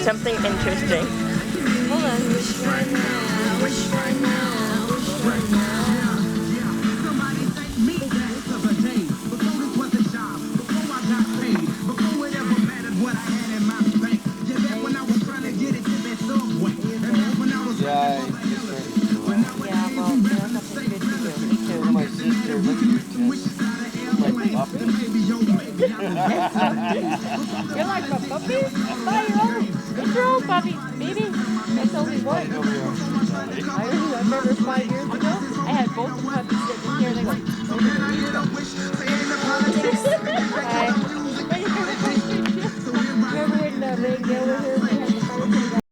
something interesting. Hold on. Wish right now. Wish right now. Wish right now. My sister, look at your tits. Like puppy. You're like my puppy? 5-year-old? It's your old puppy, baby. That's only one. I remember 5 years ago, I had both the puppies sitting here and they go,